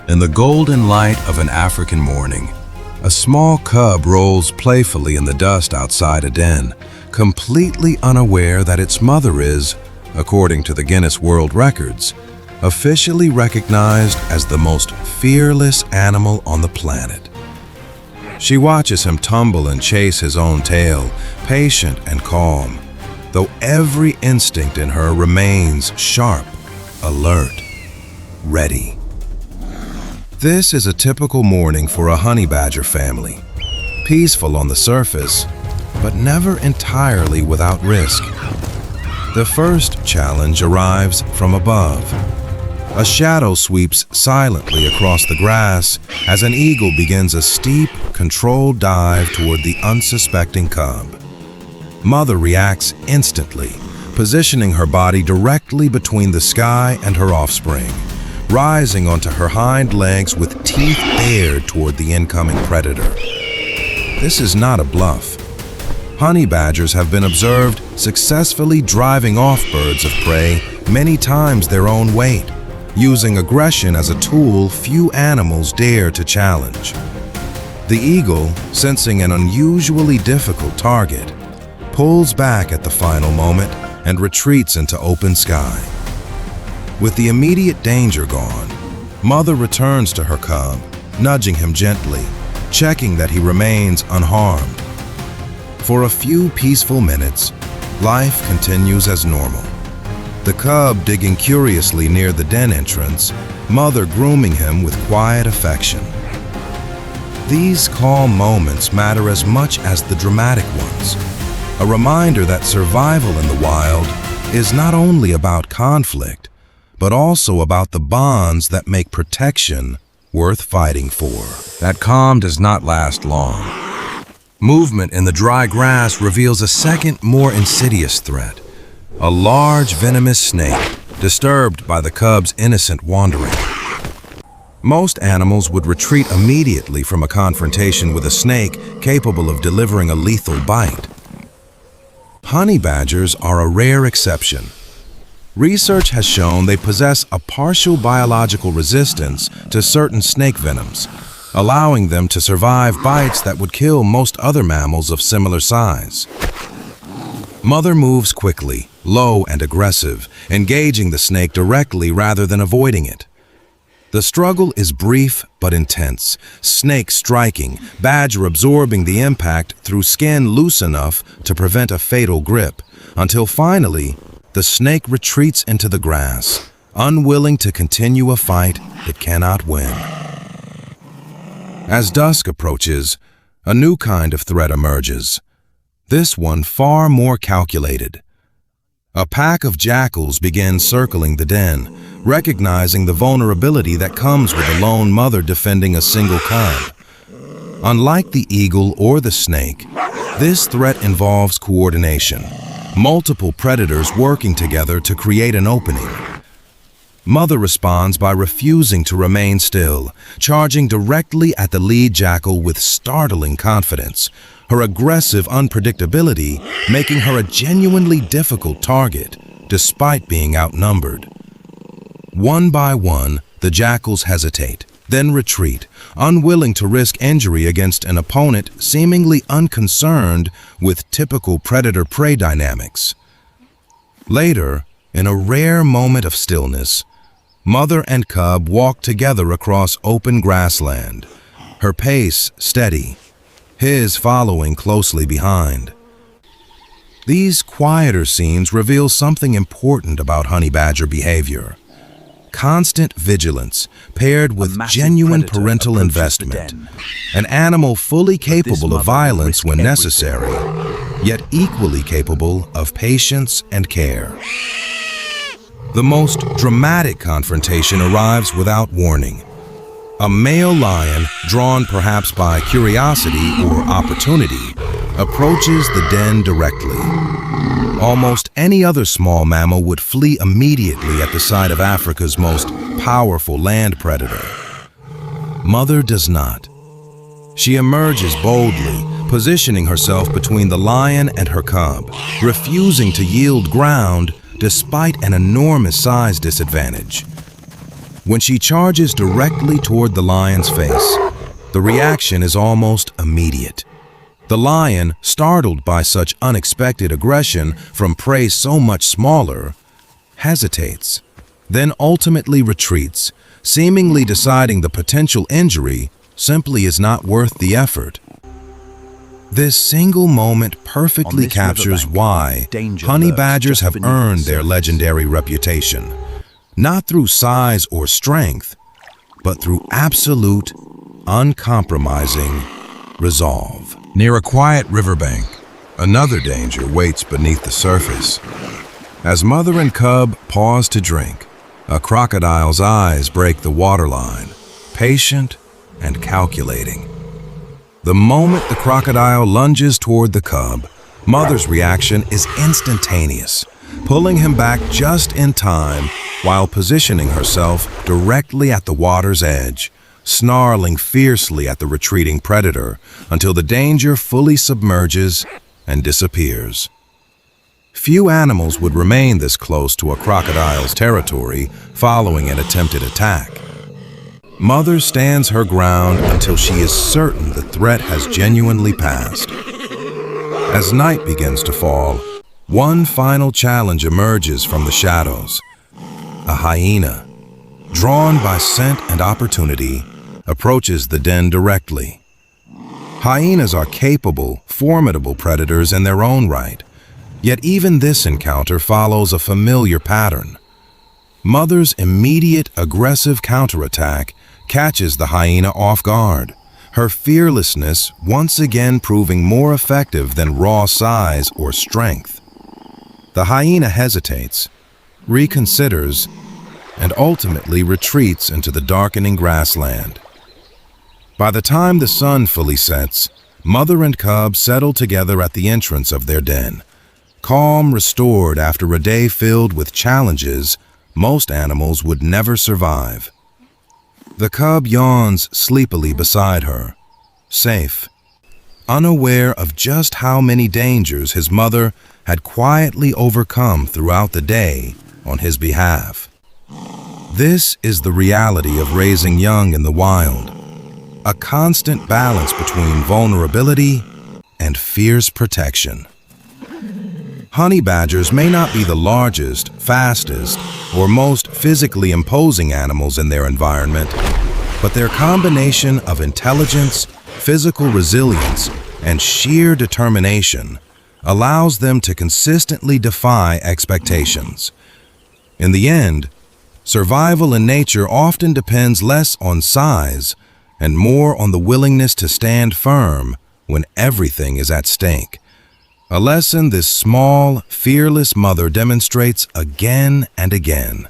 In the golden light of an African morning, a small cub rolls playfully in the dust outside a den, completely unaware that its mother is, according to the Guinness World Records, officially recognized as the most fearless animal on the planet. She watches him tumble and chase his own tail, patient and calm, though every instinct in her remains sharp, alert, ready. This is a typical morning for a honey badger family, peaceful on the surface, but never entirely without risk. The first challenge arrives from above. A shadow sweeps silently across the grass as an eagle begins a steep, controlled dive toward the unsuspecting cub. Mother reacts instantly, positioning her body directly between the sky and her offspring, rising onto her hind legs with teeth bared toward the incoming predator. This is not a bluff. Honey badgers have been observed successfully driving off birds of prey many times their own weight, using aggression as a tool few animals dare to challenge. The eagle, sensing an unusually difficult target, pulls back at the final moment and retreats into open sky. With the immediate danger gone, Mother returns to her cub, nudging him gently, checking that he remains unharmed. For a few peaceful minutes, life continues as normal. The cub digging curiously near the den entrance, Mother grooming him with quiet affection. These calm moments matter as much as the dramatic ones, a reminder that survival in the wild is not only about conflict, but also about the bonds that make protection worth fighting for. That calm does not last long. Movement in the dry grass reveals a second, more insidious threat. A large, venomous snake, disturbed by the cub's innocent wandering. Most animals would retreat immediately from a confrontation with a snake capable of delivering a lethal bite. Honey badgers are a rare exception. Research has shown they possess a partial biological resistance to certain snake venoms, allowing them to survive bites that would kill most other mammals of similar size. Mother moves quickly, low and aggressive, engaging the snake directly rather than avoiding it. The struggle is brief but intense, snake striking, badger absorbing the impact through skin loose enough to prevent a fatal grip, until finally, the snake retreats into the grass, unwilling to continue a fight it cannot win. As dusk approaches, a new kind of threat emerges, this one far more calculated. A pack of jackals begin circling the den, recognizing the vulnerability that comes with a lone mother defending a single cub. Unlike the eagle or the snake, this threat involves coordination, multiple predators working together to create an opening. Mother responds by refusing to remain still, charging directly at the lead jackal with startling confidence, her aggressive unpredictability making her a genuinely difficult target, despite being outnumbered. One by one, the jackals hesitate, then retreat, unwilling to risk injury against an opponent seemingly unconcerned with typical predator-prey dynamics. Later, in a rare moment of stillness, mother and cub walk together across open grassland, her pace steady, his following closely behind. These quieter scenes reveal something important about honey badger behavior. Constant vigilance paired with genuine parental investment. An animal fully capable of violence when necessary, yet equally capable of patience and care. The most dramatic confrontation arrives without warning. A male lion, drawn perhaps by curiosity or opportunity, approaches the den directly. Almost any other small mammal would flee immediately at the sight of Africa's most powerful land predator. Mother does not. She emerges boldly, positioning herself between the lion and her cub, refusing to yield ground despite an enormous size disadvantage. When she charges directly toward the lion's face, the reaction is almost immediate. The lion, startled by such unexpected aggression from prey so much smaller, hesitates, then ultimately retreats, seemingly deciding the potential injury simply is not worth the effort. This single moment perfectly captures why honey badgers have earned their legendary reputation, not through size or strength, but through absolute, uncompromising resolve. Near a quiet riverbank, another danger waits beneath the surface. As mother and cub pause to drink, a crocodile's eyes break the waterline, patient and calculating. The moment the crocodile lunges toward the cub, mother's reaction is instantaneous, pulling him back just in time while positioning herself directly at the water's edge, snarling fiercely at the retreating predator until the danger fully submerges and disappears. Few animals would remain this close to a crocodile's territory following an attempted attack. Mother stands her ground until she is certain the threat has genuinely passed. As night begins to fall, one final challenge emerges from the shadows. A hyena, drawn by scent and opportunity, approaches the den directly. Hyenas are capable, formidable predators in their own right, yet even this encounter follows a familiar pattern. Mother's immediate aggressive counterattack catches the hyena off guard, her fearlessness once again proving more effective than raw size or strength. The hyena hesitates, reconsiders, and ultimately retreats into the darkening grassland. By the time the sun fully sets, mother and cub settle together at the entrance of their den, calm restored after a day filled with challenges most animals would never survive. The cub yawns sleepily beside her, safe, unaware of just how many dangers his mother had quietly overcome throughout the day on his behalf. This is the reality of raising young in the wild, a constant balance between vulnerability and fierce protection. Honey badgers may not be the largest, fastest, or most physically imposing animals in their environment, but their combination of intelligence, physical resilience, and sheer determination allows them to consistently defy expectations. In the end, survival in nature often depends less on size and more on the willingness to stand firm when everything is at stake. A lesson this small, fearless mother demonstrates again and again.